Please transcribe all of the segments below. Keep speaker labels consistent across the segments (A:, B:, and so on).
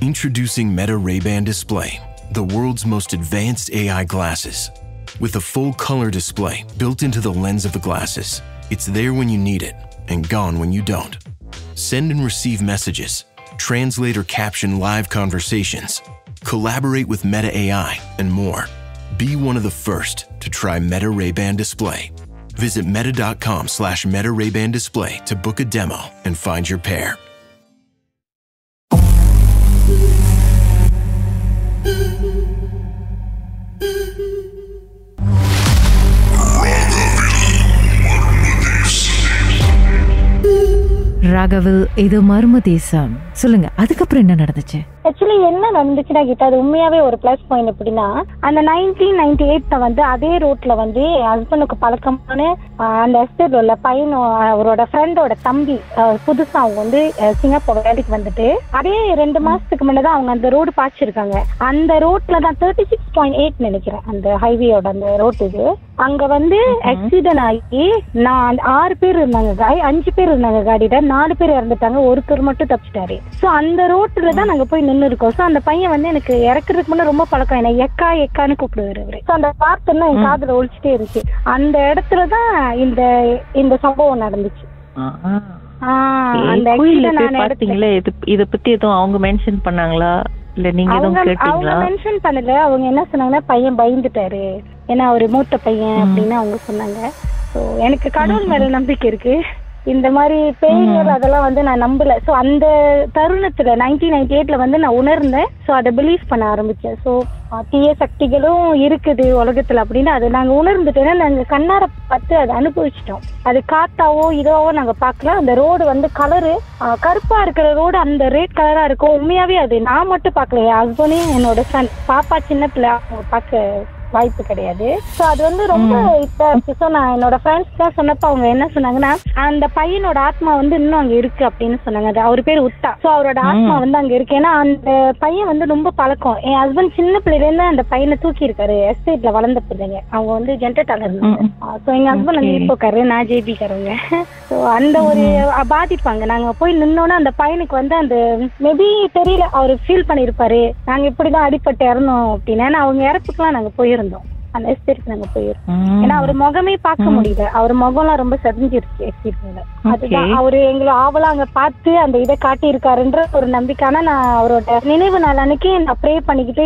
A: Introducing Meta Ray-Ban Display, the world's most advanced AI glasses. With a full color display built into the lens of the glasses, it's there when you need it and gone when you don't. Send and receive messages, translate or caption live conversations, collaborate with Meta AI, and more. Be one of the first to try Meta Ray-Ban Display. Visit meta.com/Meta Ray-Ban Display to book a demo and find your pair.
B: ராகவில் இது மர்ம தேசம். சொல்லுங்க, அதுக்கப்புறம் என்ன நடந்துச்சு?
C: Actually என்ன நடந்துச்சுன்னா கிட்ட அது உண்மையாவே ஒரு பிளஸ் பாயிண்ட். எப்படின்னா அந்த 1998 வந்து அதே ரோட்ல வந்து என் ஹஸ்பண்டுக்கு பழக்கமான அந்த எஸ்டேட் உள்ள பையன் அவரோட ஃப்ரெண்டோட தம்பி புதுசா அவங்க வந்து சிங்கப்பூர் வேலைக்கு வந்துட்டு அதே 2 மாசத்துக்கு முன்னதான் அவங்க அந்த ரோடு பாய்ச்சிருக்காங்க. அந்த ரோட்ல தான் 36.8 நினைக்கிறேன் அந்த ஹைவேயோட அந்த ரோட். இது அங்க வந்து ஆக்சிடென்ட் ஆகி நான் 6 பேர் இருந்தாங்க, 5 பேர் இருந்தாங்க காடியில, 4 பேர் இறந்துட்டாங்க, ஒருத்தர் மட்டும் தப்பிச்சிட்டாரு. சோ அந்த ரோட்ல தான் நாங்க போய் நின்று இருக்கோம். சோ அந்த பையன் வந்து எனக்கு இறக்குறதுக்கு முன்னாடி ரொம்ப பழக்கம், என்ன எக்கான்னு கூப்பிடுவாரு அவரு. சோ அந்த வார்த்தைலாம் என் காதுல ஒழிச்சிட்டே இருந்துச்சு. அந்த இடத்துலதான் இந்த சம்பவம் நடந்துச்சு.
D: அந்த பாத்தீங்களா? இத பத்தி எதுவும் அவங்க மென்ஷன் பண்ணாங்களா இல்ல நீங்க எதுவும் கேட்டீங்களா?
C: அவங்க மென்ஷன் பண்ணல. அவங்க என்ன சொன்னாங்கன்னா பையன் பயந்துட்டாரு, ஏன்னா ஒரு மூத்த பையன் அப்படின்னு அவங்க சொன்னாங்க. சோ எனக்கு கடவுள் மேல நம்பிக்கை இருக்கு. இந்த மாதிரி பேய்கள் அதெல்லாம் வந்து நான் நம்பல. ஸோ அந்த தருணத்துல 1998 வந்து நான் உணர்ந்தேன். ஸோ அதை பிலீவ் பண்ண ஆரம்பிச்சேன். ஸோ தீய சக்திகளும் இருக்குது உலகத்துல அப்படின்னு அதை நாங்க உணர்ந்துட்டோம்னா நாங்க கண்ணார பார்த்து அதை அனுபவிச்சிட்டோம். அது காத்தாவோ இதோவோ நாங்க பார்க்கல. அந்த ரோடு வந்து கலரு கருப்பா இருக்கிற ரோடு அந்த ரெட் கலரா இருக்கும். உண்மையாவே அது நான் மட்டும் பார்க்கல, என் ஹஸ்பண்டையும் என்னோட சன் பாப்பா சின்ன பிள்ளை அவங்க பார்க்க வாய்ப்பு கிடையாது. ஸோ அது வந்து ரொம்ப இப்போ நான் என்னோட ஃப்ரெண்ட்ஸ் தான் சொன்னப்போ அவங்க என்ன சொன்னாங்கன்னா அந்த பையனோட ஆத்மா வந்து இன்னும் அங்க இருக்கு அப்படின்னு சொன்னாங்க. அது அவர் பேர் உத்தா. ஸோ அவரோட ஆத்மா வந்து அங்க இருக்கு. ஏன்னா அந்த பையன் வந்து ரொம்ப பழக்கம். என் ஹஸ்பண்ட் சின்ன பிள்ளையிலேருந்து அந்த பையனை தூக்கி இருக்காரு. எஸ்டேட்ல வளர்ந்த பிள்ளைங்க அவங்க வந்து ஜென்ரேட்டால இருந்தாங்க. ஸோ எங்க ஹஸ்பண்ட் வந்து இப்போக்காரு, நான் ஜேபிக்காரங்க. ஸோ அந்த ஒரு பாதிப்பாங்க. நாங்க போய் நின்னோன்னா அந்த பையனுக்கு வந்து அந்த மேபி தெரியல, அவரு ஃபீல் பண்ணிருப்பாரு நாங்க இப்படிதான் அடிப்பட்டு இறந்தோம் அப்படின்னு. அவங்க இறப்புக்குலாம் நாங்க போயிருந்தோம். அந்த எஸ்டேட்க்கு நாங்க போயிருக்கோம். ஏன்னா அவர் முகமே பார்க்க முடியல, அவர் முகம்லாம் ரொம்ப செதிஞ்சிருச்சு எஸ்டேட்ல. அதுதான் அவரு எங்களை ஆவலா அங்க பார்த்து அந்த இதை காட்டியிருக்காருன்ற ஒரு நம்பிக்கையான நான் அவரோட நினைவு நாள் அன்னைக்கு நான் ப்ரே பண்ணிக்கிட்டு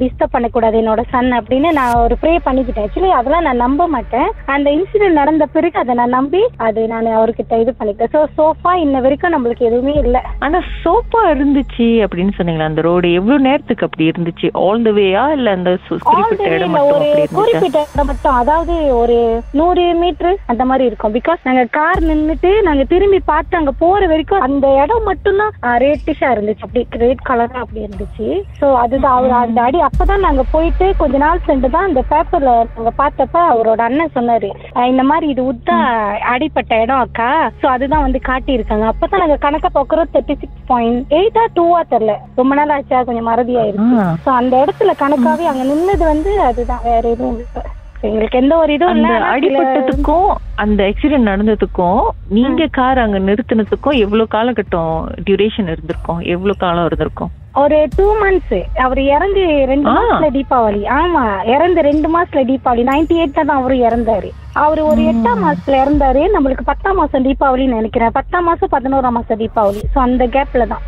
C: டிஸ்டர்ப் பண்ணக்கூடாது என்னோட சன் அப்படின்னு நான் ஒரு ப்ரே பண்ணிக்கிட்டேன். ஆக்சுவலி அதெல்லாம் நான் நம்ப மாட்டேன். அந்த இன்சிடென்ட் நடந்த பிறகு அதை நான் நம்பி அது நான் அவர்கிட்ட இது பண்ணிட்டேன். ஸோ சோஃபா இன்ன வரைக்கும் நம்மளுக்கு எதுவுமே இல்லை.
D: ஆனா சோஃபா இருந்துச்சு அப்படின்னு சொன்னீங்களா? அந்த ரோடு எவ்வளவு நேரத்துக்கு அப்படி இருந்துச்சு? ஆல் தி வேயா இல்ல அந்த குறிப்பிட்ட இடம் மட்டும்?
C: குறிப்பிட்ட இடம் மட்டும், அதாவது ஒரு 100 மீட்டர் அந்த மாதிரி இருக்கும். பிகாஸ் நாங்க கார் நின்னுட்டு நாங்க திரும்பி பார்த்து அங்க போற வரைக்கும் அந்த இடம் மட்டும்தான் ரேட்டிஷா இருந்துச்சு, அப்படி ரெட் கலரா அப்படி இருந்துச்சு. சோ அதுதான் அவர் அந்த அடி. அப்பதான் நாங்க போயிட்டு கொஞ்ச நாள் சென்று தான் அந்த பேப்பர்ல நாங்க பார்த்தப்ப அவரோட அண்ணன் சொன்னாரு இந்த மாதிரி இது உத்தா அடிப்பட்ட இடம் அக்கா. சோ அதுதான் வந்து காட்டி இருக்காங்க. அப்பதான் நாங்க கணக்க பாக்குறோம் 36.8 2 தெரியல, ரொம்ப நாள் ஆச்சா, கொஞ்சம் மறதியா இருக்கு. சோ அந்த இடத்துல கணக்காவே அங்க நின்னது வந்து அதுதான், வேற எதுவும் இல்லை. எங்களுக்கு எந்த ஒரு இதுவும் இல்ல.
D: அடிபட்டதுக்கும் அந்த ஆக்சிடென்ட் நடந்ததுக்கும் நீங்க கார் அங்க நிறுத்தினதுக்கும் எவ்வளவு காலகட்டம் டியூரேஷன் இருந்திருக்கும்? எவ்வளவு காலம் இருந்திருக்கும்?
C: ஒரு 2 months. அவர் இறந்து 2 மாசத்துல தீபாவளி. ஆமா, இறந்து 2 மாசத்துல தீபாவளி. 98 தான் அவரு இறந்தாரு. அவரு ஒரு 8ஆம் மாசத்துல இறந்தாரு. நம்மளுக்கு 10ஆம் மாசம் தீபாவளின்னு நினைக்கிறேன். 10ஆம் மாசம் 11ஆம் மாசம் தீபாவளி. சோ அந்த கேப்ல தான்.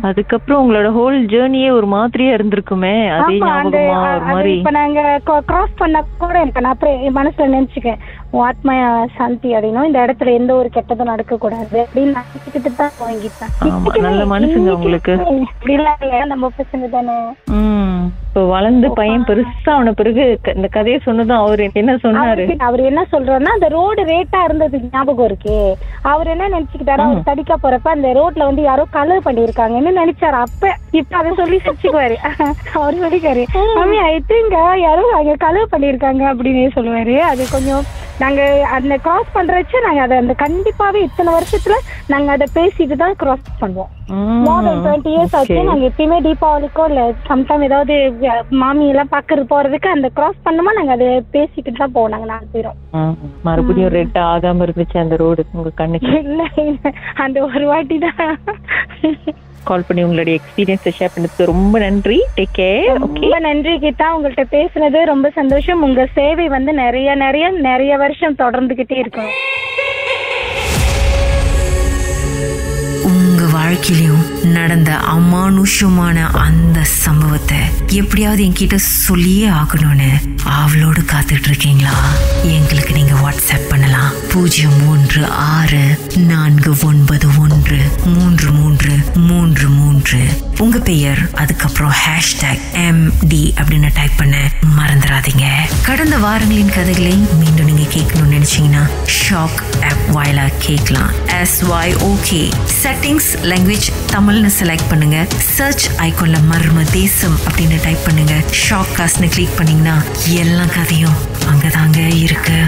D: அதுக்கப்புறம் உங்களோட ஹோல் ஜேர்னியே ஒரு மாதிரியா இருந்திருக்குமே. அதே ஞாபகமா ஒரு மாதிரி.
C: இப்ப நாங்க கிராஸ் பண்ண கூட எனக்கு நான் அப்புறம் மனசுல நினைச்சுக்கேன் ஆத்மா சாந்தி அப்படின்னும், இந்த இடத்துல எந்த ஒரு கெட்டதும் நடக்க கூடாது அப்படின்னு நினைச்சுக்கிட்டு தான் வாங்கிட்டேன்.
D: நல்ல மனசுங்க உங்களுக்கு.
C: நம்ம பசங்க தானே.
D: இப்போ வளர்ந்து பையன் பெருசா அவன பிறகு இந்த கதையை சொன்னதும் அவரு என்ன சொன்னாரு?
C: அவரு என்ன சொல்றாருன்னா அந்த ரோடு ரேட்டா இருந்தது ஞாபகம் இருக்கு. அவர் என்ன நினைச்சுக்கிட்டாரு, அவர் தடிக்க போறப்ப அந்த ரோட்ல வந்து யாரோ கலர் பண்ணிருக்காங்கன்னு நினைச்சாரு. அப்ப இப்ப அதை சொல்லி சிரிச்சுக்குவாரு. அவரு சொல்லிக்காரு, மம்மி ஐ திங்க் யாரோ அங்க கலர் பண்ணிருக்காங்க அப்படின்னு சொல்லுவாரு. அது கொஞ்சம் நாங்க அந்த கிராஸ் பண்றச்சு நாங்க அதை அந்த கண்டிப்பாவே இத்தனை வருஷத்துல நாங்க அதை பேசிட்டு தான் கிராஸ் பண்ணுவோம். more than 20 years ஆச்சு. நாங்க எப்பயுமே தீபாவளிக்கோ இல்ல சம்டைம் ஏதாவது மாமி எல்லாம் பாக்குறது போறதுக்கு அந்த கிராஸ் பண்ணோமா நாங்க அதை பேசிக்கிட்டு தான் போவோம். நாங்க 4 பேரும்.
D: மறுபடியும் ரெட் ஆகாம இருந்துச்சு அந்த ரோடு உங்க கண்ணுக்கு?
C: இல்ல அந்த ஒரு வாட்டி தான்.
D: கால் பண்ணி உங்களுடைய எக்ஸ்பீரியன்ஸை ஷேர் பண்ணதுக்கு ரொம்ப நன்றி. Take care.
C: ரொம்ப நன்றி கீதா, உங்கள்கிட்ட பேசுனது ரொம்ப சந்தோஷம். உங்க சேவை வந்து நிறைய நிறைய நிறைய வருஷம் தொடர்ந்துகிட்டே இருக்கும்.
E: உங்க வாழ்க்கையிலும் நடந்த அமானுஷமான அந்த சம்பவத்தை எப்படியாவது என்கிட்ட சொல்லியே ஆகணும்னு அவளோடு காத்துட்டு இருக்கீங்களா? எங்களுக்கு நீங்க வாட்ஸ்அப் பண்ணலாம் 01491333333. உங்க பெயர் அதுக்கப்புறம் #MD அப்படின்னு டைப் பண்ண மறந்துடாதீங்க. கடந்த வாரங்களின் கதைகளை மீண்டும் நீங்க கேட்கணும்னு நினைச்சீங்கன்னா ஷாக் ஆப் வாயிலா கேட்கலாம். SYOK செட்டிங்ஸ் லாங்குவேஜ் தமிழ்னு செலக்ட் பண்ணுங்க. சர்ச் ஐகான்ல மர்ம தேசம் அப்படின்னு டைப் பண்ணுங்க. ஷாக் காஸ்ட்னு கிளிக் பண்ணீங்கன்னா எல்லா கதையும் அங்கதாங்க இருக்கு.